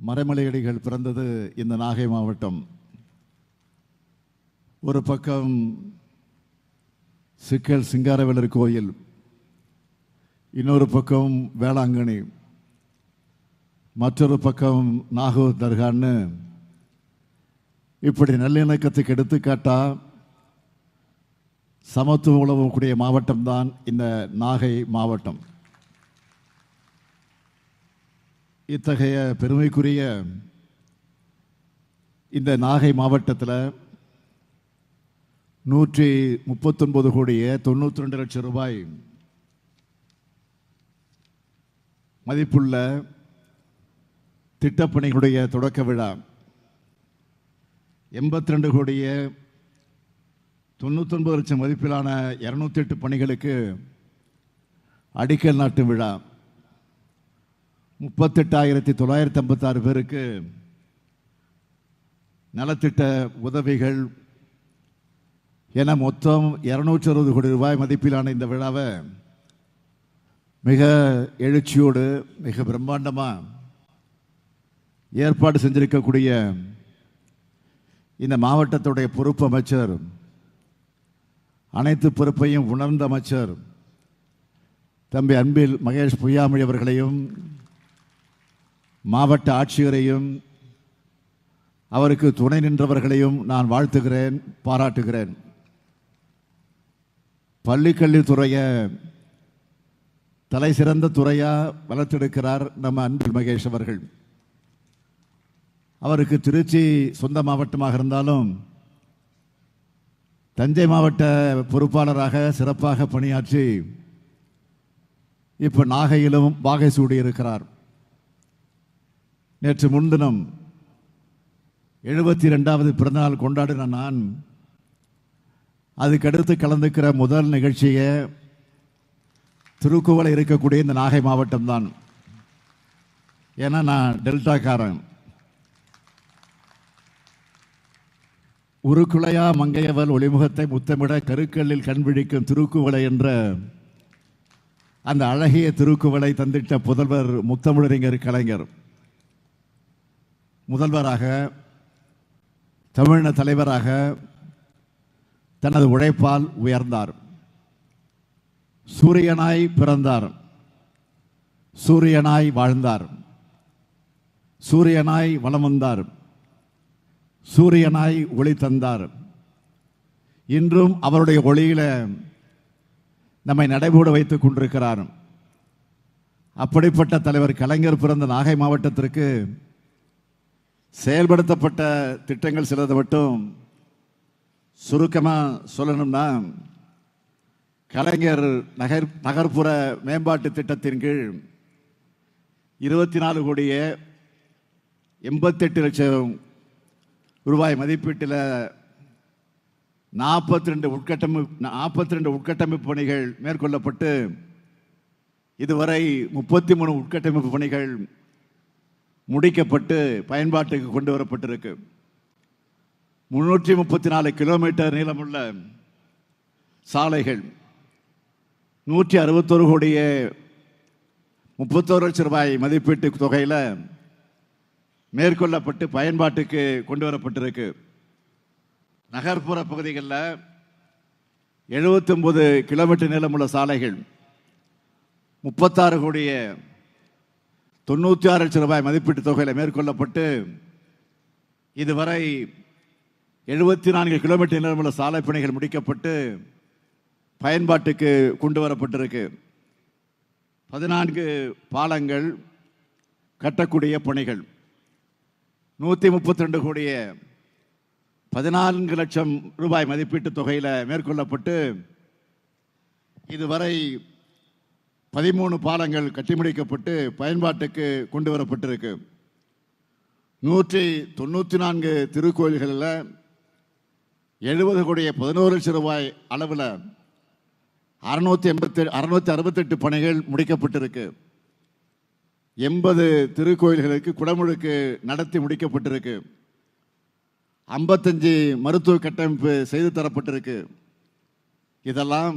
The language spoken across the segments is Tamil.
மறைமலையடிகள் பிறந்தது இந்த நாகை மாவட்டம். ஒரு பக்கம் சிக்கல் சிங்காரவேலர் கோயில், இன்னொரு பக்கம் வேளாங்கண்ணி, மற்றொரு பக்கம் நாகூர் தர்கான்னு இப்படி நல்லிணக்கத்துக்கு எடுத்துக்காட்டா சமத்துவம் உழவக்கூடிய மாவட்டம்தான் இந்த நாகை மாவட்டம். இத்தகைய பெருமைக்குரிய இந்த நாகை மாவட்டத்தில் 139 கோடியே 92 லட்சம் ரூபாய் மதிப்புள்ள திட்டப்பணிகளுடைய தொடக்க விழா, 82 கோடியே 99 லட்சம் மதிப்பிலான 208 பணிகளுக்கு அடிக்கல் நாட்டு விழா, 38,956 பேருக்கு நலத்திட்ட உதவிகள் என மொத்தம் 260 கோடி ரூபாய் மதிப்பிலான இந்த விழாவை மிக எழுச்சியோடு மிக பிரம்மாண்டமாக ஏற்பாடு செஞ்சிருக்கக்கூடிய இந்த மாவட்டத்துடைய பொறுப்பு அமைச்சர், அனைத்து பொறுப்பையும் உணர்ந்த அமைச்சர் தம்பி அன்பில் மகேஷ் பொய்யாமொழி அவர்களையும் மாவட்ட ஆட்சியரையும் அவருக்கு துணை நின்றவர்களையும் நான் வாழ்த்துகிறேன், பாராட்டுகிறேன். பள்ளிக்கல்வித்துறையை தலை சிறந்த துறையாக வளர்த்தெடுக்கிறார் நம்ம அன்பில் மகேஷ் அவர்கள். அவருக்கு திருச்சி சொந்த மாவட்டமாக இருந்தாலும் தஞ்சை மாவட்ட பொறுப்பாளராக சிறப்பாக பணியாற்றி இப்போ நாகையிலும் வாகை சூடியிருக்கிறார். நேற்று முன்தினம் 72வது பிறந்தநாள் கொண்டாடின நான் அதுக்கடுத்து கலந்துக்கிற முதல் நிகழ்ச்சியை திருக்குவளை இருக்கக்கூடிய இந்த நாகை மாவட்டம்தான். ஏன்னா நான் டெல்டாக்காரன். உருக்குலையா மங்கையவள் ஒளிமுகத்தை முத்தமிட கருக்கல்லில் கண்விழிக்கும் திருக்குவளை என்ற அந்த அழகிய திருக்குவளை தந்திட்ட புதல்வர் முத்தமிழறிஞர் கலைஞர் முதல்வராக, தமிழின தலைவராக தனது உழைப்பால் உயர்ந்தார். சூரியனாய் பிறந்தார், சூரியனாய் வாழ்ந்தார், சூரியனாய் வலம் வந்தார், சூரியனாய் ஒளி தந்தார். இன்றும் அவருடைய ஒளியில நம்மை நடைபோட வைத்துக் கொண்டிருக்கிறார். அப்படிப்பட்ட தலைவர் கலைஞர் பிறந்த நாகை மாவட்டத்திற்கு செயல்படுத்தப்பட்ட திட்டங்கள் சிலது மட்டும் சுருக்கமாக சொல்லணும்னா, கலைஞர் நகர்ப்புற மேம்பாட்டு திட்டத்தின் கீழ் 24 கோடியே 88 லட்சம் ரூபாய் மதிப்பீட்டில் 42 உட்கட்டமைப்பு பணிகள் மேற்கொள்ளப்பட்டு இதுவரை 33 உட்கட்டமைப்பு பணிகள் முடிக்கப்பட்டு பயன்பாட்டுக்கு கொண்டு வரப்பட்டிருக்கு. 334 கிலோமீட்டர் நீளமுள்ள சாலைகள் 161 கோடியே 31 லட்சம் ரூபாய் மதிப்பீட்டு தொகையில் மேற்கொள்ளப்பட்டு பயன்பாட்டுக்கு கொண்டு வரப்பட்டிருக்கு. நகர்ப்புற பகுதிகளில் 79 கிலோமீட்டர் நீளமுள்ள சாலைகள் 36 கோடியே 96 லட்சம் ரூபாய் மதிப்பீட்டு தொகையில் மேற்கொள்ளப்பட்டு இதுவரை 74 கிலோமீட்டர் நீளமுள்ள சாலை பணிகள் முடிக்கப்பட்டு பயன்பாட்டுக்கு கொண்டு வரப்பட்டிருக்கு. 14 பாலங்கள் கட்டக்கூடிய பணிகள் 132 கோடியே 14 லட்சம் ரூபாய் மதிப்பீட்டு தொகையில் மேற்கொள்ளப்பட்டு இதுவரை 13 பாலங்கள் கட்டி முடிக்கப்பட்டு பயன்பாட்டுக்கு கொண்டு வரப்பட்டிருக்கு. 194 திருக்கோயில்களில் 70 கோடியே 11 லட்சம் ரூபாய் அளவில் 668 பணிகள் முடிக்கப்பட்டிருக்கு. 80 திருக்கோயில்களுக்கு குடமுழுக்கு நடத்தி முடிக்கப்பட்டிருக்கு. 55 மருத்துவ கட்டமைப்பு செய்து தரப்பட்டிருக்கு. இதெல்லாம்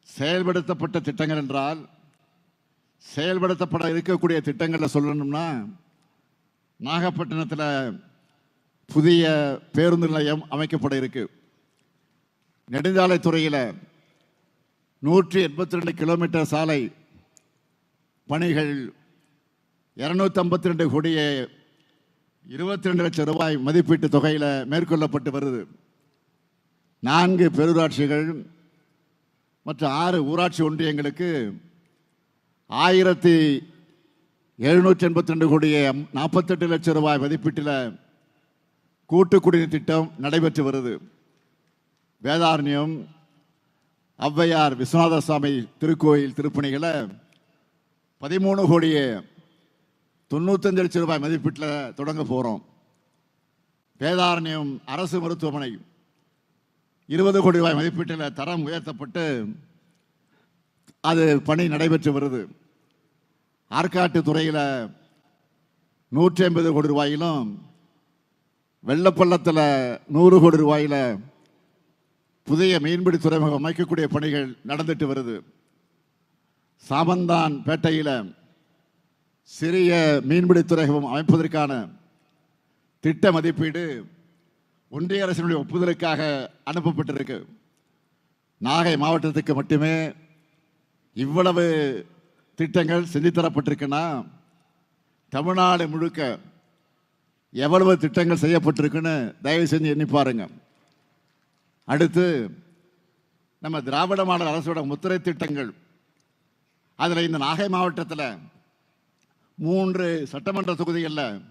செயல்படுத்தப்பட்ட திட்டங்கள் என்றால் செயல்படுத்தப்பட இருக்கக்கூடிய திட்டங்களை சொல்லணும்னா நாகப்பட்டினத்தில் புதிய பேருந்து நிலையம் அமைக்கப்பட இருக்கு. நெடுஞ்சாலைத்துறையில் 182 கிலோமீட்டர் சாலை பணிகள் 252 கோடியே 22 லட்சம் ரூபாய் மதிப்பீட்டு தொகையில் மேற்கொள்ளப்பட்டு வருது. 4 பேரூராட்சிகள் மற்றும் 6 ஊராட்சி ஒன்றியங்களுக்கு 1782 கோடியே 48 லட்சம் ரூபாய் மதிப்பீட்டில் கூட்டு குடிநீர் திட்டம் நடைபெற்று வருது. வேதாரண்யம் ஔவையார் விஸ்வநாத சுவாமி திருக்கோயில் திருப்பணிகளை 13 கோடியே 95 லட்சம் ரூபாய் மதிப்பீட்டில் தொடங்க போகிறோம். வேதாரண்யம் அரசு மருத்துவமனை 20 கோடி ரூபாய் மதிப்பீட்டில் தரம் உயர்த்தப்பட்டு அது பணி நடைபெற்று வருது. ஆற்காட்டு துறையில் 150 கோடி ரூபாயிலும், வெள்ளப்பள்ளத்தில் 100 கோடி ரூபாயில் புதிய மீன்பிடி துறைமுகம் அமைக்கக்கூடிய பணிகள் நடந்துட்டு வருது. சாமந்தான் பேட்டையில் சிறிய மீன்பிடி துறைமுகம் அமைப்பதற்கான திட்ட மதிப்பீடு ஒன்றிய அரசினுடைய ஒப்புதலுக்காக அனுப்பப்பட்டிருக்கு. நாகை மாவட்டத்துக்கு மட்டுமே இவ்வளவு திட்டங்கள் செஞ்சு தரப்பட்டிருக்குன்னா தமிழ்நாடு முழுக்க எவ்வளவு திட்டங்கள் செய்யப்பட்டிருக்குன்னு தயவு செஞ்சு எண்ணி பாருங்க. அடுத்து நம்ம திராவிட மாடல் அரசோட முத்திரை திட்டங்கள், அதில் இந்த நாகை மாவட்டத்தில் 3 சட்டமன்ற தொகுதிகளில்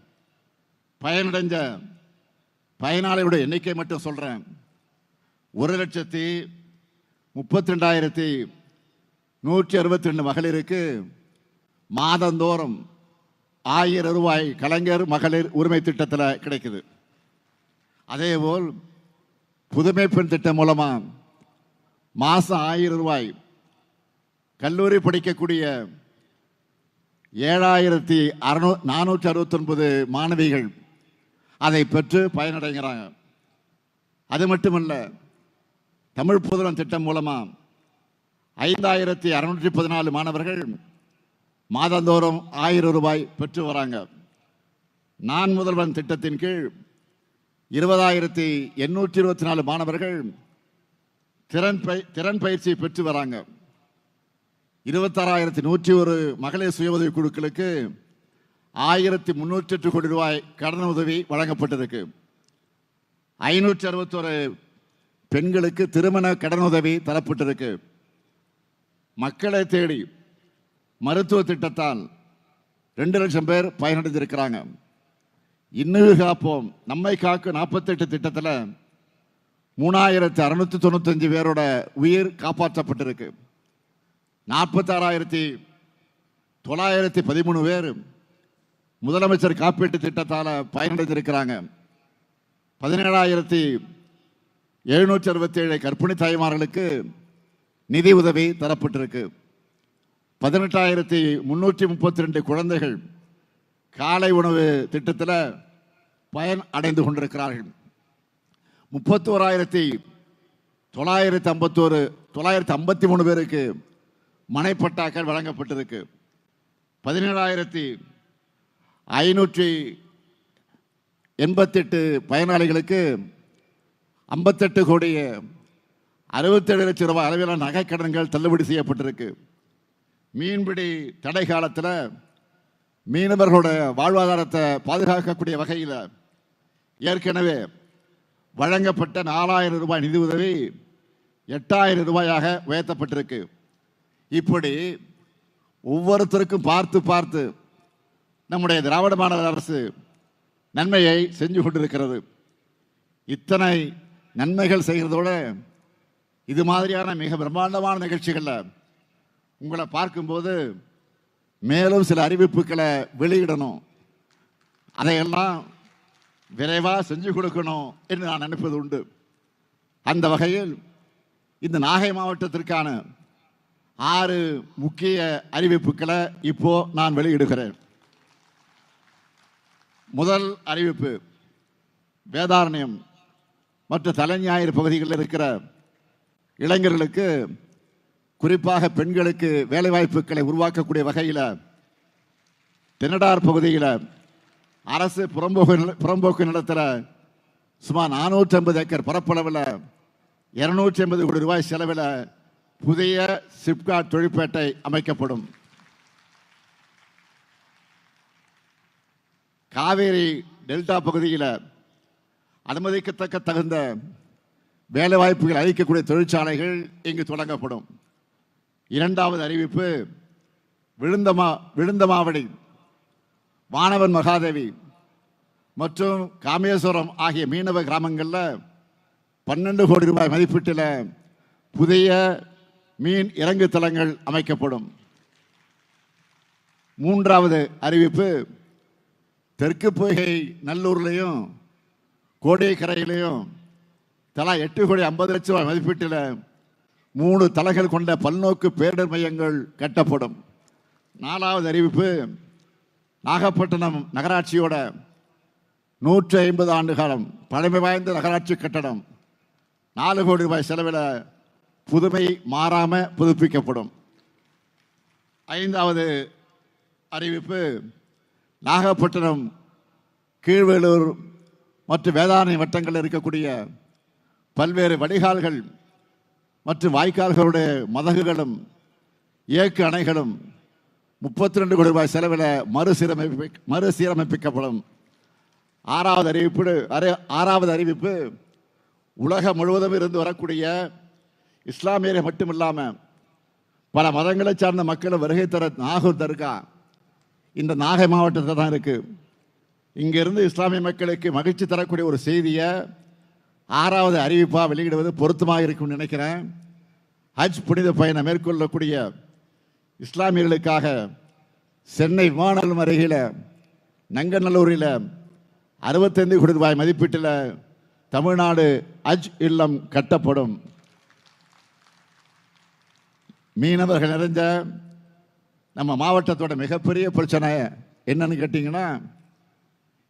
பயனடைஞ்ச பயனாளிகளுடைய எண்ணிக்கை மட்டும் சொல்கிறேன். 1,32,162 மகளிருக்கு மாதந்தோறும் 1000 ரூபாய் கலைஞர் மகளிர் உரிமை திட்டத்தில் கிடைக்குது. அதேபோல் புதுமை பெண் திட்டம் மூலமாக மாதம் 1000 ரூபாய் கல்லூரி படிக்கக்கூடிய 7,469 மாணவிகள் அதை பெற்று பயனடைகிறாங்க. அது மட்டுமல்ல, தமிழ் புதல்வன் திட்டம் மூலமாக 5,614 மாணவர்கள் மாதந்தோறும் 1000 ரூபாய் பெற்று வராங்க. நான் முதல்வன் திட்டத்தின் கீழ் 20,824 மாணவர்கள் திறன் பயிற்சி பெற்று வராங்க. 26,101 மகளிர் சுய உதவி குழுக்களுக்கு 1,308 கோடி ரூபாய் கடன் உதவி வழங்கப்பட்டிருக்கு. 561 பெண்களுக்கு திருமண கடன் உதவி தரப்பட்டிருக்கு. மக்களை தேடி மருத்துவ திட்டத்தால் 2 லட்சம் பேர் பயனடைந்திருக்கிறாங்க. இன்னுயிர் காப்போம் நம்மை காக்கு 48 திட்டத்தில் 3,695 பேரோட உயிர் காப்பாற்றப்பட்டிருக்கு. 46,913 பேர் முதலமைச்சர் காப்பீட்டு திட்டத்தால் பயனடைந்திருக்கிறாங்க. 17,767 கர்ப்பிணி தாய்மார்களுக்கு நிதி உதவி தரப்பட்டிருக்கு. 18,332 குழந்தைகள் காலை உணவு திட்டத்தில் பயன் அடைந்து கொண்டிருக்கிறார்கள். 31,953 பேருக்கு மனைப்பட்டாக்கள் வழங்கப்பட்டிருக்கு. 17,588 பயனாளிகளுக்கு 58 கோடியே 67 லட்சம் ரூபாய் அளவிலான நகைக்கடன்கள் தள்ளுபடி செய்யப்பட்டிருக்கு. மீன்பிடி தடை காலத்தில் மீனவர்களோட வாழ்வாதாரத்தை பாதுகாக்கக்கூடிய வகையில் ஏற்கனவே வழங்கப்பட்ட 4,000 ரூபாய் நிதி உதவி 8,000 ரூபாயாக உயர்த்தப்பட்டிருக்கு. இப்படி ஒவ்வொருத்தருக்கும் பார்த்து பார்த்து நம்முடைய திராவிட மாடல் அரசு நன்மையை செஞ்சு கொண்டிருக்கிறது. இத்தனை நன்மைகள் செய்கிறதோட இது மாதிரியான மிக பிரம்மாண்டமான நிகழ்ச்சிகளில் உங்களை பார்க்கும்போது மேலும் சில அறிவிப்புகளை வெளியிடணும், அதையெல்லாம் விரைவாக செஞ்சு கொடுக்கணும் என்று நான் நினைப்பது உண்டு. அந்த வகையில் இந்த நாகை மாவட்டத்திற்கான 6 முக்கிய அறிவிப்புகளை இப்போ நான் வெளியிடுகிறேன். முதல் அறிவிப்பு, வேதாரண்யம் மற்றும் தலைஞாயிறு பகுதிகளில் இருக்கிற இளைஞர்களுக்கு, குறிப்பாக பெண்களுக்கு வேலைவாய்ப்புகளை உருவாக்கக்கூடிய வகையில் தென்னடார் பகுதியில் அரசு புறம்போக்கு நிலத்தில் சுமார் 450 ஏக்கர் பரப்பளவில் 280 கோடி ரூபாய் செலவில் புதிய சிப்காட் தொழிற்பேட்டை அமைக்கப்படும். காவேரி டெல்டா பகுதியில் அனுமதிக்கத்தக்க தகுந்த வேலைவாய்ப்புகள் அளிக்கக்கூடிய தொழிற்சாலைகள் இங்கு தொடங்கப்படும். இரண்டாவது அறிவிப்பு, விழுந்தமாவடி, வானவன் மகாதேவி மற்றும் காமேஸ்வரம் ஆகிய மீனவ கிராமங்களில் 12 கோடி ரூபாய் மதிப்பீட்டில் புதிய மீன் இறங்கு தளங்கள் அமைக்கப்படும். மூன்றாவது அறிவிப்பு, தெற்கு பொய்கை நல்லூர்லையும் கோடியக்கரையிலையும் தலா 8 கோடி 50 லட்சம் ரூபாய் மதிப்பீட்டில் 3 தளங்கள் கொண்ட பல்நோக்கு பேரிடர் மையங்கள் கட்டப்படும். நாலாவது அறிவிப்பு, நாகப்பட்டினம் நகராட்சியோட 150 ஆண்டு காலம் பழமை வாய்ந்த நகராட்சி கட்டடம் 4 கோடி ரூபாய் செலவில் புதுமை மாறாம புதுப்பிக்கப்படும். ஐந்தாவது அறிவிப்பு, நாகப்பட்டினம், கீழ்வேலூர் மற்றும் வேதாரணை வட்டங்களில் இருக்கக்கூடிய பல்வேறு வடிகால்கள் மற்றும் வாய்க்கால்களுடைய மதகுகளும் இயக்கு அணைகளும் 32 கோடி ரூபாய் செலவில் மறுசீரமைப்பிக்கப்படும். ஆறாவது அறிவிப்பு, உலகம் முழுவதும் இருந்து வரக்கூடிய இஸ்லாமியரை மட்டுமில்லாமல் பல மதங்களை சார்ந்த மக்களை வருகை தர நாகூர் தர்கா இந்த நாகை மாவட்டத்தில் தான் இருக்கு. இங்கிருந்து இஸ்லாமிய மக்களுக்கு மகிழ்ச்சி தரக்கூடிய ஒரு செய்தியை 6வது அறிவிப்பாக வெளியிடுவது பொருத்தமாக இருக்கும்னு நினைக்கிறேன். ஹஜ் புனித பயணம் மேற்கொள்ளக்கூடிய இஸ்லாமியர்களுக்காக சென்னை விமான நிலையம் அருகில் நங்கநல்லூரில் 65 கோடி ரூபாய் மதிப்பீட்டில் தமிழ்நாடு ஹஜ் இல்லம் கட்டப்படும். மீனவர்கள் நிறைஞ்ச நம்ம மாவட்டத்தோட மிகப்பெரிய பிரச்சனை என்னன்னு கேட்டீங்கன்னா,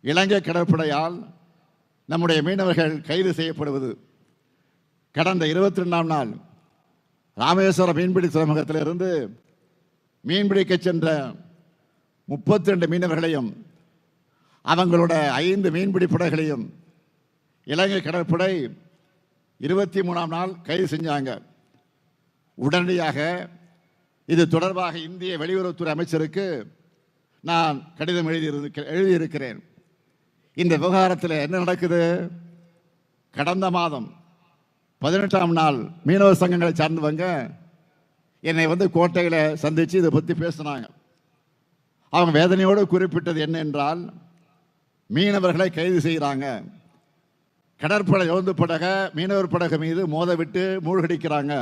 இலங்கை கடற்படையால் நம்முடைய மீனவர்கள் கைது செய்யப்படுவது. கடந்த 22ஆம் நாள் ராமேஸ்வரம் மீன்பிடி துறைமுகத்திலிருந்து மீன்பிடிக்க சென்ற 32 மீனவர்களையும் அவங்களோட 5 மீன்பிடி படகுகளையும் இலங்கை கடற்படை 23ஆம் நாள் கைது செஞ்சாங்க. உடனடியாக இது தொடர்பாக இந்திய வெளியுறவுத்துறை அமைச்சருக்கு நான் கடிதம் எழுதியிருக்கிறேன். இந்த விவகாரத்தில் என்ன நடக்குது? கடந்த மாதம் 18ஆம் நாள் மீனவ சங்கங்களை சார்ந்தவங்க என்னை கோட்டையில் சந்தித்து இதை பற்றி பேசினாங்க. அவங்க வேதனையோடு குறிப்பிட்டது என்ன என்றால், மீனவர்களை கைது செய்கிறாங்க, கடற்படை ரோந்து படக மீனவர் படகு மீது மோத விட்டு மூழ்கடிக்கிறாங்க,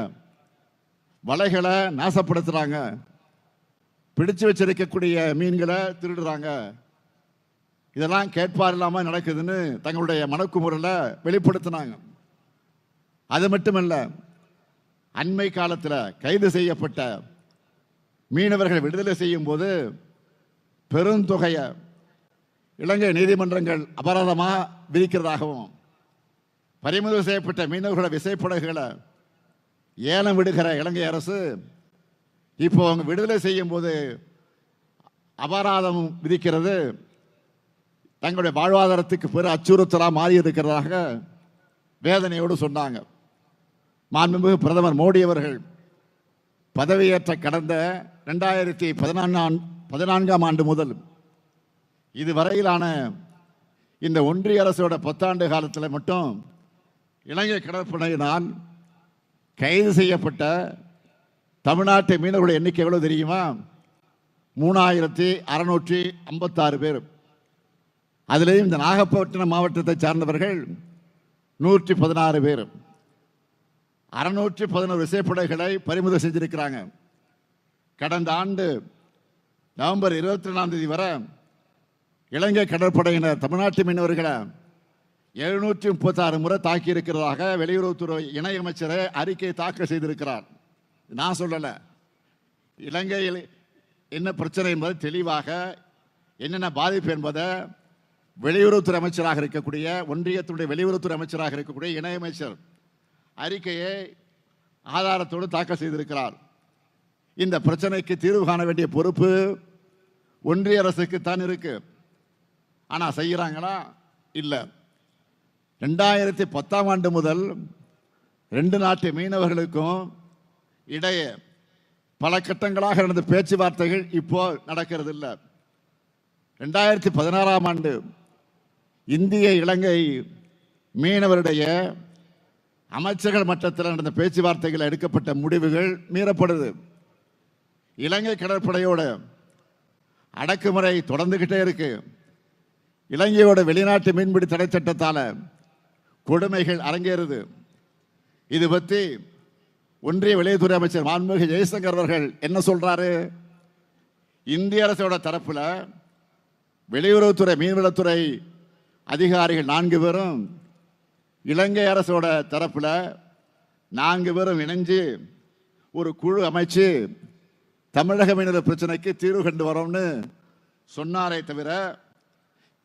வலைகளை நாசப்படுத்துறாங்க, பிடிச்சு வச்சிருக்கக்கூடிய மீன்களை திருடுறாங்க. இதெல்லாம் கேட்பார் இல்லாமல் நடக்குதுன்னு தங்களுடைய மனக்குமுறையில் வெளிப்படுத்தினாங்க. அது மட்டுமல்ல, அண்மை காலத்தில் கைது செய்யப்பட்ட மீனவர்கள் விடுதலை செய்யும் போது பெருந்தொகையை இலங்கை நீதிமன்றங்கள் அபராதமாக விதிக்கிறதாகவும், பறிமுதல் செய்யப்பட்ட மீனவர்களோட விசைப்படகுகளை ஏலம் விடுகிற இலங்கை அரசு இப்போ அவங்க விடுதலை செய்யும் போது அபராதம் விதிக்கிறது தங்களுடைய வாழ்வாதாரத்துக்கு பெரு அச்சுறுத்தலாக மாறி இருக்கிறதாக வேதனையோடு சொன்னாங்க. மாண்புமிகு பிரதமர் மோடி அவர்கள் பதவியேற்ற கடந்த 2014ஆம் ஆண்டு முதல் இதுவரையிலான இந்த ஒன்றிய அரசோட 10 ஆண்டு காலத்தில் மட்டும் இலங்கை கடற்படையினால் கைது செய்யப்பட்ட தமிழ்நாட்டு மீனவர்களுடைய எண்ணிக்கை எவ்வளவு தெரியுமா? 3656 பேர். அதிலேயும் இந்த நாகப்பட்டினம் மாவட்டத்தை சார்ந்தவர்கள் 116 பேர். 611 விசைப்படகுகளை பறிமுதல் செஞ்சிருக்கிறாங்க. கடந்த ஆண்டு நவம்பர் 22ஆம் தேதி வரை இலங்கை கடற்படையினர் தமிழ்நாட்டு மீனவர்களை 736 முறை தாக்கி இருக்கிறதாக வெளியுறவுத்துறை இணையமைச்சரை அறிக்கை தாக்கல் செய்திருக்கிறார். நான் சொல்லலை, இலங்கையில் என்ன பிரச்சனை என்பதை தெளிவாக என்னென்ன பாதிப்பு என்பதை வெளியுறவுத்துறை அமைச்சராக இருக்கக்கூடிய ஒன்றியத்துடைய வெளியுறவுத்துறை அமைச்சராக இருக்கக்கூடிய இணையமைச்சர் அறிக்கையை ஆதாரத்தோடு தாக்கல் செய்திருக்கிறார். இந்த பிரச்சனைக்கு தீர்வு காண வேண்டிய பொறுப்பு ஒன்றிய அரசுக்கு தான் இருக்கு. ஆனால் செய்கிறாங்களா? இல்லை. 2010 முதல் 2 நாட்டு மீனவர்களுக்கும் இடையே பல கட்டங்களாக நடந்த பேச்சுவார்த்தைகள் இப்போ நடக்கிறது இல்லை. 2016 இந்திய இலங்கை மீனவருடைய அமைச்சர்கள் மட்டத்தில் நடந்த பேச்சுவார்த்தைகள் எடுக்கப்பட்ட முடிவுகள் மீறப்படுது. இலங்கை கடற்படையோட அடக்குமுறை தொடர்ந்துகிட்டே இருக்கு. இலங்கையோட வெளிநாட்டு மீன்பிடி தடை சட்டத்தால் கொடுமைகள் அரங்கேறுது. இது பற்றி ஒன்றிய வெளியுறவுத்துறை அமைச்சர் மாண்புமிகு ஜெய்சங்கர் அவர்கள் என்ன சொல்றாரு? இந்திய அரசோட தரப்புல வெளியுறவுத்துறை மீன்வளத்துறை அதிகாரிகள் 4 பேரும், இலங்கை அரசோட தரப்புல 4 பேரும் இணைஞ்சு ஒரு குழு அமைச்சு தமிழக மீனவர் பிரச்சனைக்கு தீர்வு கண்டு வரோம்னு சொன்னாரே தவிர,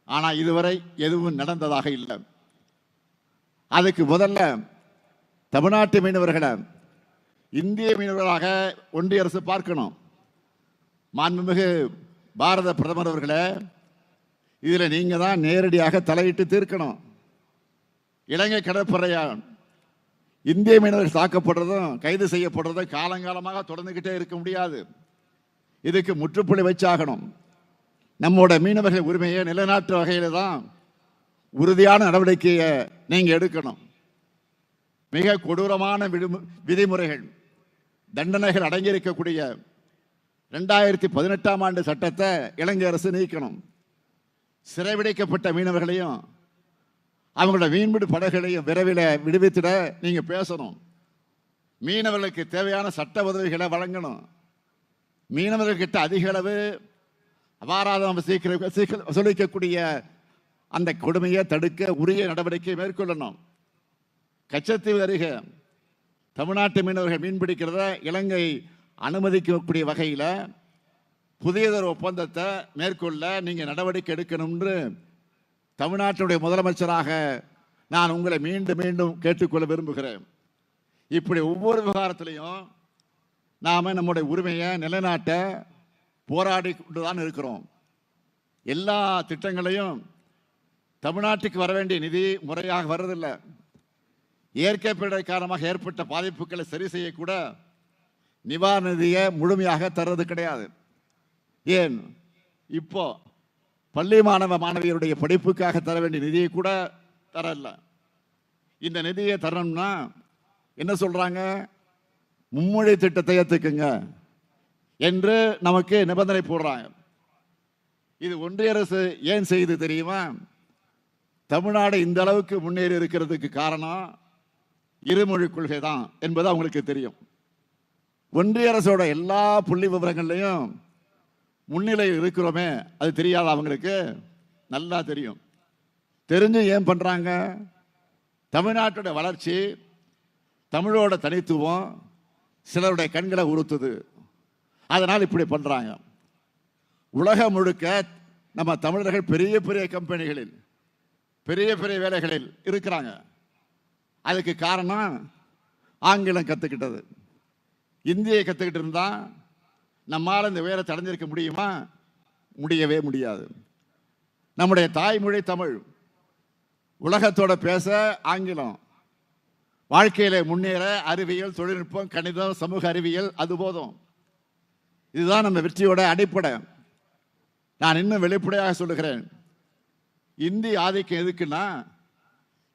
ஆனால் இதுவரை எதுவும் நடந்ததாக இல்லை. அதுக்கு முதல்ல தமிழ்நாட்டு மீனவர்களை இந்திய மீனவர்களாக ஒன்றிய அரசு பார்க்கணும். மாண்புமிகு பாரத பிரதமர் அவர்களே, இதில் நீங்கள் தான் நேரடியாக தலையிட்டு தீர்க்கணும். இலங்கை கடற்படையால் இந்திய மீனவர்கள் தாக்கப்படுறதும் கைது செய்யப்படுறதும் காலங்காலமாக தொடர்ந்துகிட்டே இருக்க முடியாது. இதுக்கு முற்றுப்புள்ளி வச்சாகணும். நம்மோட மீனவர்கள் உரிமையை நிலைநாட்டு வகையில் தான் உறுதியான நடவடிக்கையை நீங்கள் எடுக்கணும். மிக கொடூரமான விதிமுறைகள், தண்டனைகள் அடங்கியிருக்கக்கூடிய 2018 சட்டத்தை இலங்கை அரசு நீக்கணும். சிறைபிடிக்கப்பட்ட மீனவர்களையும் அவங்களோட மீன்பிடி படகுகளையும் விரைவில் விடுவித்திட நீங்க பேசணும். மீனவர்களுக்கு தேவையான சட்ட உதவிகளை வழங்கணும். மீனவர்கிட்ட அதிக அளவு அபாராதம் வசூலிக்கக்கூடிய அந்த கொடுமையை தடுக்க உரிய நடவடிக்கை மேற்கொள்ளணும். கச்சத்தீவு அருகே தமிழ்நாட்டு மீனவர்கள் மீன்பிடிக்கிறத இலங்கை அனுமதிக்கக்கூடிய வகையில் புதியதொரு ஒப்பந்தத்தை மேற்கொள்ள நீங்கள் நடவடிக்கை எடுக்கணும்னு தமிழ்நாட்டுடைய முதலமைச்சராக நான் உங்களை மீண்டும் மீண்டும் கேட்டுக்கொள்ள விரும்புகிறேன். இப்படி ஒவ்வொரு விவகாரத்திலையும் நாம் நம்முடைய உரிமையை நிலைநாட்ட போராடி கொண்டு தான் இருக்கிறோம். எல்லா திட்டங்களையும் தமிழ்நாட்டுக்கு வர வேண்டிய நிதி முறையாக வர்றதில்லை. இயற்கை பேரிடர் காரணமாக ஏற்பட்ட பாதிப்புகளை சரி செய்யக்கூட நிவாரண நிதியை முழுமையாக தர்றது கிடையாது. ஏன் இப்போ பள்ளி மாணவியருடைய படிப்புக்காக தர வேண்டிய நிதியை கூட தரல. இந்த நிதியை தரணும்னா என்ன சொல்றாங்க? மும்மொழி திட்டத்தை ஏற்றுக்குங்க என்று நமக்கு நிபந்தனை போடுறாங்க. இது ஒன்றிய அரசு ஏன் செய்து தெரியுமா? தமிழ்நாடு இந்த அளவுக்கு முன்னேறி இருக்கிறதுக்கு காரணம் இருமொழி கொள்கை தான் என்பது அவங்களுக்கு தெரியும். ஒன்றிய அரசோட எல்லா புள்ளி விவரங்கள்லையும் முன்னிலையில் இருக்கிறோமே, அது தெரியாத அவங்களுக்கு நல்லா தெரியும். தெரிஞ்சு ஏன் பண்றாங்க? தமிழ்நாட்டோட வளர்ச்சி, தமிழோட தனித்துவம் சிலருடைய கண்களை உறுத்துது. அதனால் இப்படி பண்றாங்க. உலகம் முழுக்க நம்ம தமிழர்கள் பெரிய பெரிய கம்பெனிகளில் பெரிய பெரிய வேலைகளில் இருக்கிறாங்க. அதுக்கு காரணம் ஆங்கிலம் கற்றுக்கிட்டது. இந்தியை கற்றுக்கிட்டு இருந்தா நம்மால் இந்த உயரத்தை அடைஞ்சிருக்க முடியுமா? முடியவே முடியாது. நம்முடைய தாய்மொழி தமிழ், உலகத்தோட பேச ஆங்கிலம், வாழ்க்கையில முன்னேற அறிவியல், தொழில்நுட்பம், கணிதம், சமூக அறிவியல், அது போதும். இதுதான் நம்ம வெற்றியோட அடிப்படை. நான் இன்னும் வெளிப்படையாக சொல்லுகிறேன், இந்தி ஆதிக்கம் எதுக்குன்னா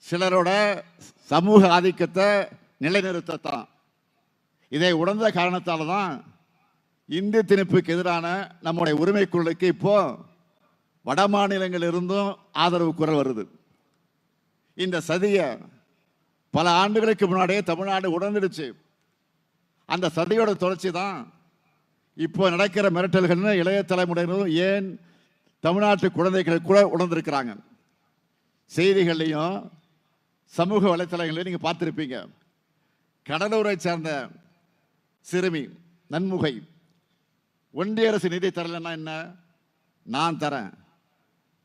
சிலரோட சமூக ஆதிக்கத்தை நிலைநிறுத்தத்தான். இதை உணர்ந்த காரணத்தால தான் இந்தி திணிப்புக்கு எதிரான நம்முடைய உரிமை குரலுக்கு இப்போ வட மாநிலங்கள் இருந்தும் ஆதரவு குரல் வருது. இந்த சதியை பல ஆண்டுகளுக்கு முன்னாடியே தமிழ்நாடு உணர்ந்துடுச்சு. அந்த சதியோட தொடர்ச்சி தான் இப்போ நடக்கிற மிரட்டல்கள்னு இளைய தலைமுறையினரும் ஏன் தமிழ்நாட்டு குழந்தைகள் கூட உணர்ந்திருக்கிறாங்க. செய்திகள்லையும் சமூக வலைத்தளங்களையும் நீங்க பார்த்திருப்பீங்க. கடலூரை சேர்ந்த சிறுமி நன்முகை, ஒன்றிய அரசு நிதி தரலன்னா என்ன, நான் தரேன்,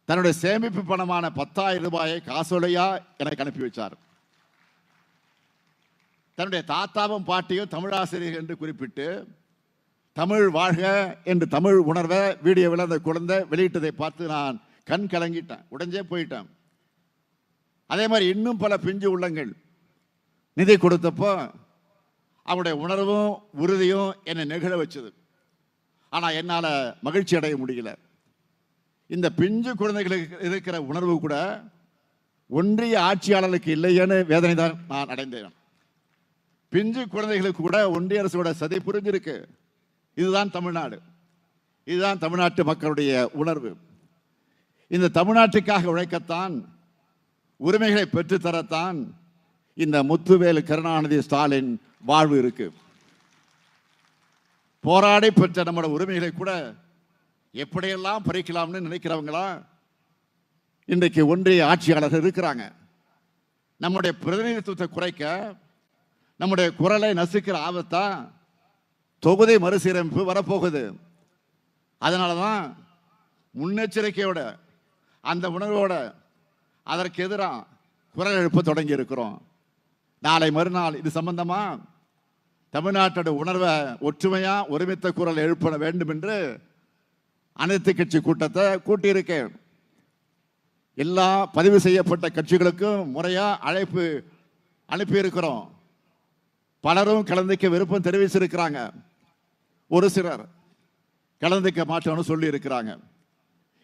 தன்னுடைய சேமிப்பு பணமான 10,000 ரூபாயை காசோலையா எனக்கு அனுப்பி வச்சார். தன்னுடைய தாத்தாவும் பாட்டியும் தமிழாசிரியர் என்று குறிப்பிட்டு தமிழ் வாழ்க என்று தமிழ் உணர்வை வீடியோவில் அந்த குழந்தை வெளியிட்டதை பார்த்து நான் கண் கலங்கிட்டேன், உடைஞ்சே போயிட்டேன். அதே மாதிரி இன்னும் பல பிஞ்சு உள்ளங்கள் நிதி கொடுத்தப்போ அவருடைய உணர்வும் உறுதியும் என்னை நெகிழ வச்சது. ஆனால் என்னால் மகிழ்ச்சி அடைய முடியல. இந்த பிஞ்சு குழந்தைகளுக்கு இருக்கிற உணர்வு கூட ஒன்றிய ஆட்சியாளர்களுக்கு இல்லையேன்னு வேதனை தான் நான் அடைந்தேன். பிஞ்சு குழந்தைகளுக்கு கூட ஒன்றிய அரசோட சதி புரிஞ்சிருக்கு. இதுதான் தமிழ்நாடு, இதுதான் தமிழ்நாட்டு மக்களுடைய உணர்வு. இந்த தமிழ்நாட்டுக்காக உழைக்கத்தான், உரிமைகளை பெற்றுத்தரத்தான் இந்த முத்துவேலு கருணாநிதி ஸ்டாலின் வாழ்வு இருக்கு. போராடி பெற்ற நம்மளோட உரிமைகளை கூட எப்படியெல்லாம் பறிக்கலாம்னு நினைக்கிறவங்களா இன்றைக்கு ஒன்றிய ஆட்சியாளர்கள் இருக்கிறாங்க. நம்முடைய பிரதிநிதித்துவத்தை குறைக்க, நம்முடைய குரலை நசுக்கிற ஆபத்தா தொகுதி மறுசீரமைப்பு வரப்போகுது. அதனால தான் முன்னெச்சரிக்கையோட, அந்த உணர்வோட அதற்கு எதிராக குரல் எழுப்ப தொடங்கி இருக்கிறோம். நாளை மறுநாள் இது சம்பந்தமா தமிழ்நாட்டோட உணர்வை ஒற்றுமையா ஒருமித்த குரல் எழுப்ப வேண்டும் என்று அனைத்து கட்சி கூட்டத்தை கூட்டியிருக்கேன். எல்லா பதிவு செய்யப்பட்ட கட்சிகளுக்கும் முறையா அழைப்பு அனுப்பியிருக்கிறோம். பலரும் கலந்துக்க விருப்பம் தெரிவிச்சிருக்கிறாங்க. ஒரு சிலர் கலந்துக்க மாட்டோம்னு சொல்லி இருக்கிறாங்க.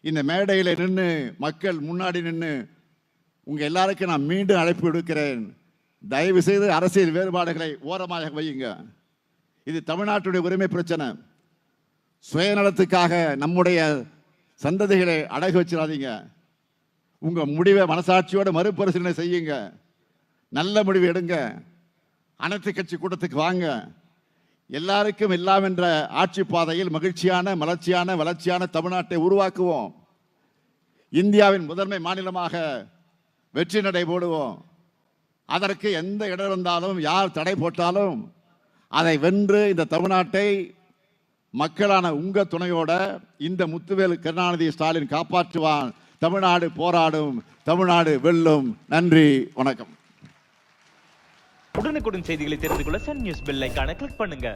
இந்த மேடையில் நின்று, மக்கள் முன்னாடி நின்று உங்க எல்லாருக்கும் நான் மீண்டும் அழைப்பு விடுக்கிறேன். தயவு செய்து அரசியல் வேறுபாடுகளை ஓரமாக வையுங்க. இது தமிழ்நாட்டுடைய உரிமை பிரச்சனை. சுயநலத்துக்காக நம்முடைய சந்ததிகளை அடகு வச்சிடாதீங்க. உங்க முடிவை மனசாட்சியோட மறுபரிசீலனை செய்யுங்க. நல்ல முடிவு எடுங்க. அனைத்து கட்சி கூட்டத்துக்கு வாங்க. எல்லாருக்கும் எல்லாம் என்ற ஆட்சி பாதையில் மகிழ்ச்சியான, மலர்ச்சியான, வளர்ச்சியான தமிழ்நாட்டை உருவாக்குவோம். இந்தியாவின் முதன்மை மாநிலமாக வெற்றி நடை போடுவோம். அதற்கு எந்த இடம் இருந்தாலும், யார் தடை போட்டாலும் அதை வென்று இந்த தமிழ்நாட்டை மக்களான உங்க துணையோட இந்த முத்துவேலு கருணாநிதி ஸ்டாலின் காப்பாற்றுவான். தமிழ்நாடு போராடும், தமிழ்நாடு வெல்லும். நன்றி, வணக்கம். உடனுக்குடன் செய்திகளை தெரிந்து கொள்ள சன் நியூஸ் பெல் ஐகானை கிளிக் பண்ணுங்க.